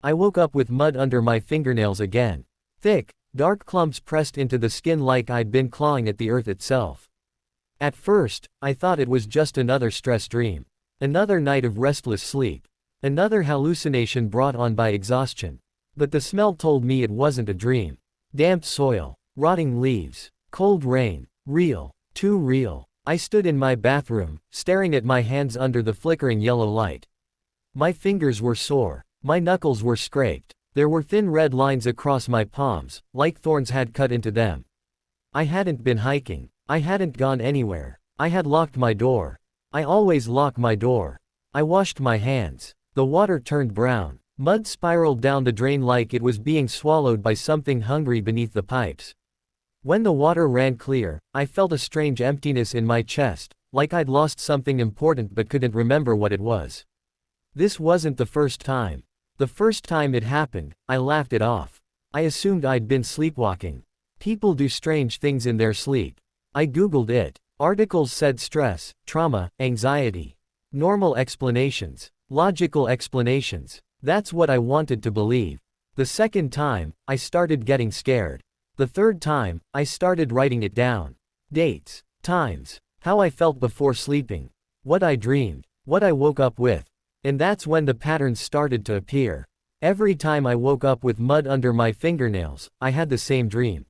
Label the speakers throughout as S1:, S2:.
S1: I woke up with mud under my fingernails again. Thick, dark clumps pressed into the skin like I'd been clawing at the earth itself. At first, I thought it was just another stress dream. Another night of restless sleep. Another hallucination brought on by exhaustion. But the smell told me it wasn't a dream. Damp soil, rotting leaves, cold rain. Real. Too real. I stood in my bathroom, staring at my hands under the flickering yellow light. My fingers were sore. My knuckles were scraped. There were thin red lines across my palms, like thorns had cut into them. I hadn't been hiking. I hadn't gone anywhere. I had locked my door. I always lock my door. I washed my hands. The water turned brown. Mud spiraled down the drain like it was being swallowed by something hungry beneath the pipes. When the water ran clear, I felt a strange emptiness in my chest, like I'd lost something important but couldn't remember what it was. This wasn't the first time. The first time it happened, I laughed it off. I assumed I'd been sleepwalking. People do strange things in their sleep. I googled it. Articles said stress, trauma, anxiety. Normal explanations. Logical explanations. That's what I wanted to believe. The second time, I started getting scared. The third time, I started writing it down. Dates, times, how I felt before sleeping, what I dreamed, what I woke up with. And that's when the patterns started to appear. Every time I woke up with mud under my fingernails, I had the same dream.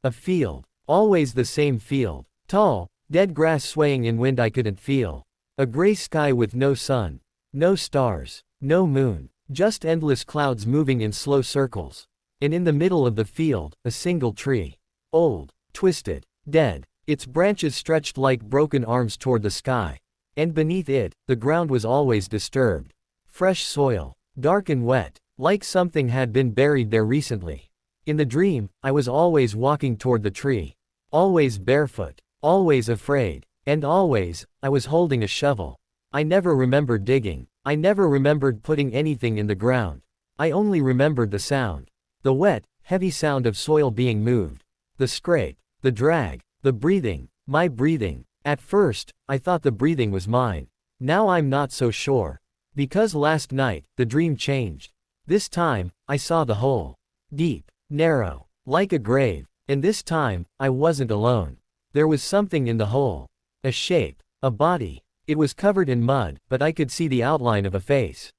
S1: A field. Always the same field. Tall, dead grass swaying in wind I couldn't feel. A gray sky with no sun. No stars. No moon. Just endless clouds moving in slow circles. And in the middle of the field, a single tree. Old. Twisted. Dead. Its branches stretched like broken arms toward the sky. And beneath it, the ground was always disturbed. Fresh soil. Dark and wet, like something had been buried there recently. In the dream, I was always walking toward the tree. Always barefoot. Always afraid. And always, I was holding a shovel. I never remembered digging. I never remembered putting anything in the ground. I only remembered the sound. The wet, heavy sound of soil being moved. The scrape. The drag. The breathing. My breathing. At first, I thought the breathing was mine. Now I'm not so sure. Because last night, the dream changed. This time, I saw the hole. Deep. Narrow. Like a grave. And this time, I wasn't alone. There was something in the hole. A shape. A body. It was covered in mud, but I could see the outline of a face.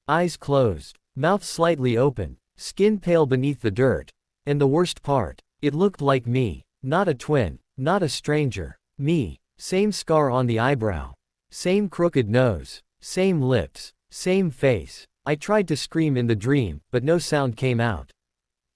S1: Eyes closed. Mouth slightly open. Skin pale beneath the dirt. And the worst part, it looked like me. Not a twin. Not a stranger. Me. Same scar on the eyebrow. Same crooked nose. Same lips. Same face. I tried to scream in the dream, but no sound came out.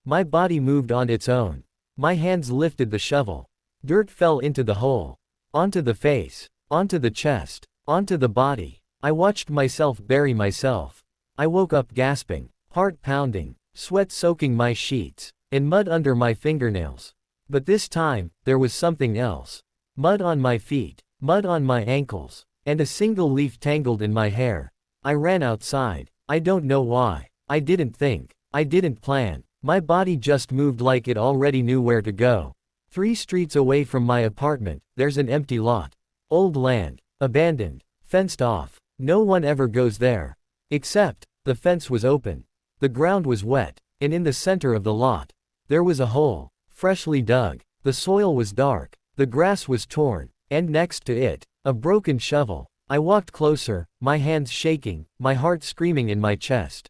S1: My body moved on its own. My hands lifted the shovel. Dirt fell into the hole. Onto the face. Onto the chest. Onto the body. I watched myself bury myself. I woke up gasping. Heart pounding. Sweat soaking my sheets. And mud under my fingernails. But this time, there was something else. Mud on my feet. Mud on my ankles. And a single leaf tangled in my hair. I ran outside. I don't know why. I didn't think. I didn't plan. My body just moved like it already knew where to go. 3 streets away from my apartment, there's an empty lot. Old land. Abandoned. Fenced off. No one ever goes there. Except, the fence was open. The ground was wet. And in the center of the lot, there was a hole. Freshly dug. The soil was dark. The grass was torn. And next to it, a broken shovel. I walked closer, my hands shaking, my heart screaming in my chest.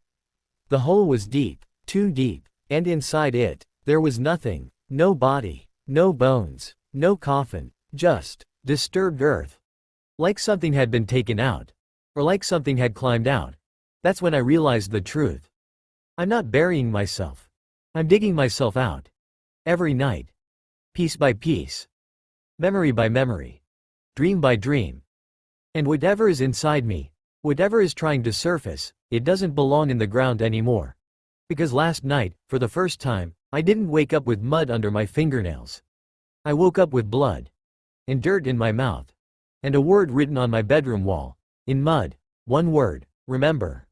S1: The hole was deep. Too deep. And inside it, there was nothing. No body. No bones. No coffin. Just disturbed earth. Like something had been taken out. Or like something had climbed out. That's when I realized the truth. I'm not burying myself. I'm digging myself out. Every night. Piece by piece. Memory by memory. Dream by dream. And whatever is inside me, whatever is trying to surface, it doesn't belong in the ground anymore. Because last night, for the first time, I didn't wake up with mud under my fingernails. I woke up with blood. And dirt in my mouth. And a word written on my bedroom wall. In mud. One word. Remember.